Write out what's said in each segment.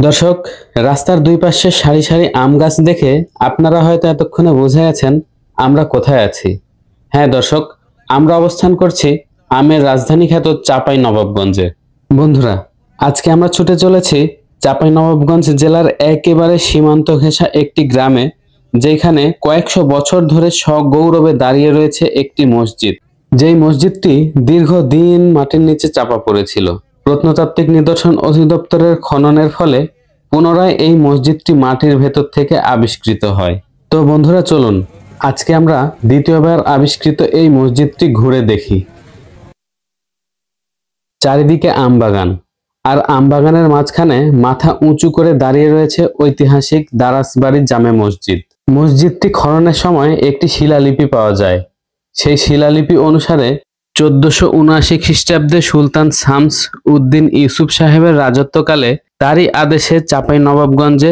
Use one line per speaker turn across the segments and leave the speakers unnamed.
দর্শক, রাস্তার দুই পাশে সারি সারি আম গাছ দেখে আপনারা হয়তো এতক্ষণে বুঝে গেছেন আমরা কোথায় আছি। হ্যাঁ দর্শক, আমরা অবস্থান করছি আমের রাজধানী খ্যাত চাঁপাইনবাবগঞ্জে। বন্ধুরা, আজকে আমরা ছুটে চলেছি চাঁপাইনবাবগঞ্জ জেলার একেবারে সীমান্ত ঘেঁষা একটি গ্রামে, যেখানে কয়েকশো বছর ধরে সগৌরবে দাঁড়িয়ে রয়েছে একটি মসজিদ। যেই মসজিদটি দীর্ঘদিন মাটির নিচে চাপা পড়েছিল। প্রত্নতাত্ত্বিক নিদর্শন অধিদপ্তরের খননের ফলে পুনরায় এই মসজিদটি মাটির ভেতর থেকে আবিষ্কৃত হয়। তো বন্ধুরা, চলুন আজকে আমরা দ্বিতীয়বার আবিষ্কৃত এই মসজিদটি ঘুরে দেখি। চারিদিকে আমবাগান, আর আমবাগানের মাঝখানে মাথা উঁচু করে দাঁড়িয়ে রয়েছে ঐতিহাসিক দারাসবাড়ি জামে মসজিদ। মসজিদটি খননের সময় একটি শিলালিপি পাওয়া যায়। সেই শিলালিপি অনুসারে 1479 খ্রিস্টাব্দে সুলতান শামস উদ্দিন ইউসুফ সাহেবের রাজত্বকালে তারই আদেশে চাঁপাইনবাবগঞ্জে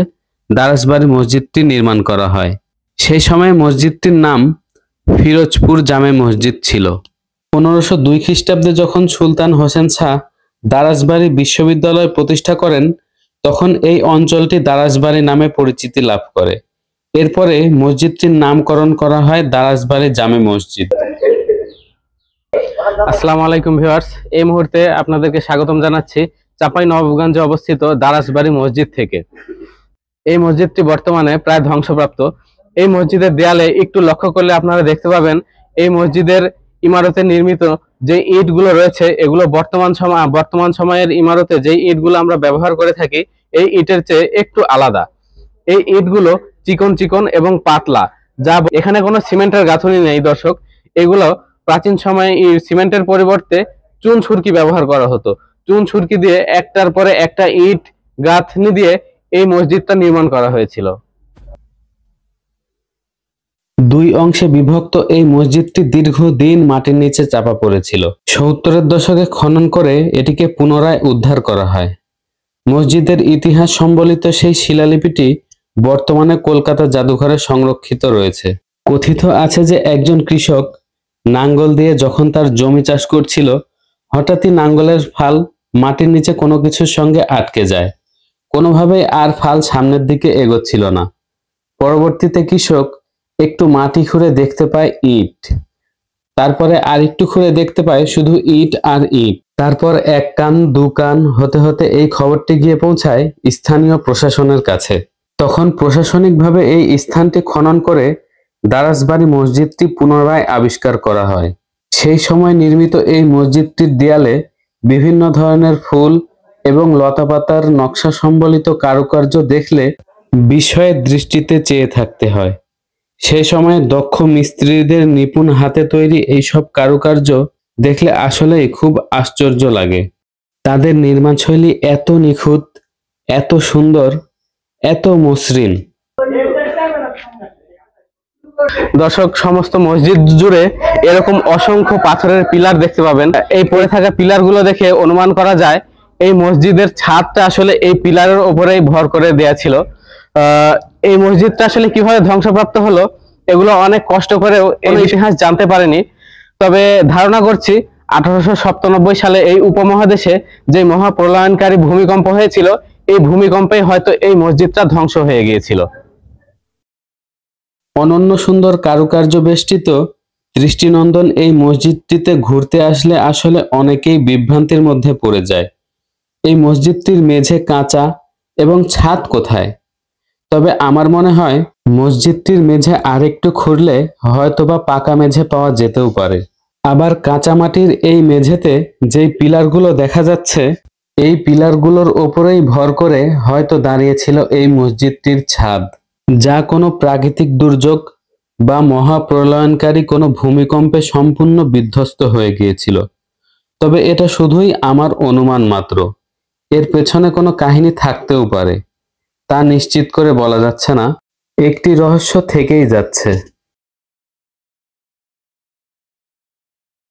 দারাসবাড়ি মসজিদটি নির্মাণ করা হয়। সেই সময় মসজিদটির নাম ফিরোজপুর জামে মসজিদ ছিল। 1502 খ্রিস্টাব্দে যখন সুলতান হোসেন শাহ দারাসবাড়ি বিশ্ববিদ্যালয় প্রতিষ্ঠা করেন, তখন এই অঞ্চলটি দারাসবাড়ি নামে পরিচিতি লাভ করে। এরপরে মসজিদটির নামকরণ করা হয় দারাসবাড়ি জামে মসজিদ। আসসালামু আলাইকুম ভিউয়ার্স, এই মুহূর্তে আপনাদেরকে স্বাগতম জানাচ্ছি চাঁপাইনবাবগঞ্জে অবস্থিত দারাসবাড়ি মসজিদ থেকে। এই মসজিদটি বর্তমানে প্রায় ধ্বংসপ্রাপ্ত। এই মসজিদের দেয়ালে একটু লক্ষ্য করলে আপনারা দেখতে পাবেন এই মসজিদের ইমারতে নির্মিত যে ইটগুলো রয়েছে, এগুলো বর্তমান সময়ের ইমারতে যে ইটগুলো আমরা ব্যবহার করে থাকি, এই ইটের চেয়ে একটু আলাদা। এই ইটগুলো চিকন চিকন এবং পাতলা, যা এখানে কোনো সিমেন্টের গাঁথুনি নেই। দর্শক, এগুলো প্রাচীন সময়ে সিমেন্টের পরিবর্তে চুন ছুরকি ব্যবহার করা হতো। চুন ছুরকি দিয়ে একটার পরে একটা ইট গাঁথনি দিয়ে এই মসজিদটা নির্মাণ করা হয়েছিল। দুই অংশে বিভক্ত এই মসজিদটি দীর্ঘদিন মাটির নিচে চাপা পড়েছিল। 70-এর দশকে খনন করে এটিকে পুনরায় উদ্ধার করা হয়। মসজিদের ইতিহাস সম্বলিত সেই শিলালিপিটি বর্তমানে কলকাতা জাদুঘরে সংরক্ষিত রয়েছে। কথিত আছে যে একজন কৃষক নাঙ্গল দিয়ে যখন তার জমি চাষ করছিল, হঠাৎই নাঙ্গলের ফাল মাটির নিচে কোনো কিছুর সঙ্গে আটকে যায়। কোনোভাবেই আর ফাল সামনের দিকে এগোচ্ছিল না। পরবর্তীতে কৃষক একটু মাটি খুঁড়ে দেখতে পায় ইট, তারপরে আর একটু খুঁড়ে দেখতে পায় শুধু ইট আর ইট। তারপর এক কান দু কান হতে হতে এই খবরটি গিয়ে পৌঁছায় স্থানীয় প্রশাসনের কাছে। তখন প্রশাসনিকভাবে এই স্থানটি খনন করে দারাসবাড়ি মসজিদটি পুনরায় আবিষ্কার করা হয়। সেই সময় নির্মিত এই মসজিদটির দেয়ালে বিভিন্ন ধরনের ফুল এবং লতাপাতার নকশা সম্বলিত কারুকার্য দেখলে বিস্ময়ের দৃষ্টিতে চেয়ে থাকতে হয়। সেই সময় দক্ষ মিস্ত্রিদের নিপুণ হাতে তৈরি এইসব কারুকার্য দেখলে আসলেই খুব আশ্চর্য লাগে। তাদের নির্মাণশৈলী এত নিখুঁত, এত সুন্দর, এত মসৃণ। দর্শক, সমস্ত মসজিদ জুড়ে এরকম অসংখ্য পাথরের পিলার দেখতে পাবেন। এই পড়ে থাকা পিলারগুলো দেখে অনুমান করা যায় এই মসজিদের ছাদটা আসলে এই পিলারের উপরেই ভর করে দেয়া ছিল। এই মসজিদটা আসলে কিভাবে ধ্বংসপ্রাপ্ত হলো, এগুলো অনেক কষ্ট করেও এই ইতিহাস জানতে পারেনি। তবে ধারণা করছি 1897 সালে এই উপমহাদেশে যে মহাপ্রলয়নকারী ভূমিকম্প হয়েছিল, এই ভূমিকম্পে হয়তো এই মসজিদটা ধ্বংস হয়ে গিয়েছিল। অনন্য সুন্দর কারুকার্য বেষ্টিত দৃষ্টিনন্দন এই মসজিদটিতে ঘুরতে আসলে আসলে অনেকেই বিভ্রান্তির মধ্যে পড়ে যায়। এই মসজিদটির মেঝে কাঁচা এবং ছাদ কোথায়? তবে আমার মনে হয় মসজিদটির মেঝে আরেকটু খুঁড়লে হয়তোবা পাকা মেঝে পাওয়া যেতেও পারে। আবার কাঁচা মাটির এই মেঝেতে যেই পিলারগুলো দেখা যাচ্ছে, এই পিলারগুলোর ওপরেই ভর করে হয়তো দাঁড়িয়েছিল এই মসজিদটির ছাদ, যা কোনো প্রাকৃতিক দুর্যোগ বা মহাপ্রলয়নকারী কোনো ভূমিকম্পে সম্পূর্ণ বিধ্বস্ত হয়ে গিয়েছিল। তবে এটা শুধুই আমার অনুমান মাত্র। এর পেছনে কোনো কাহিনী থাকতেও পারে, তা নিশ্চিত করে বলা যাচ্ছে না। একটি রহস্য থেকেই যাচ্ছে।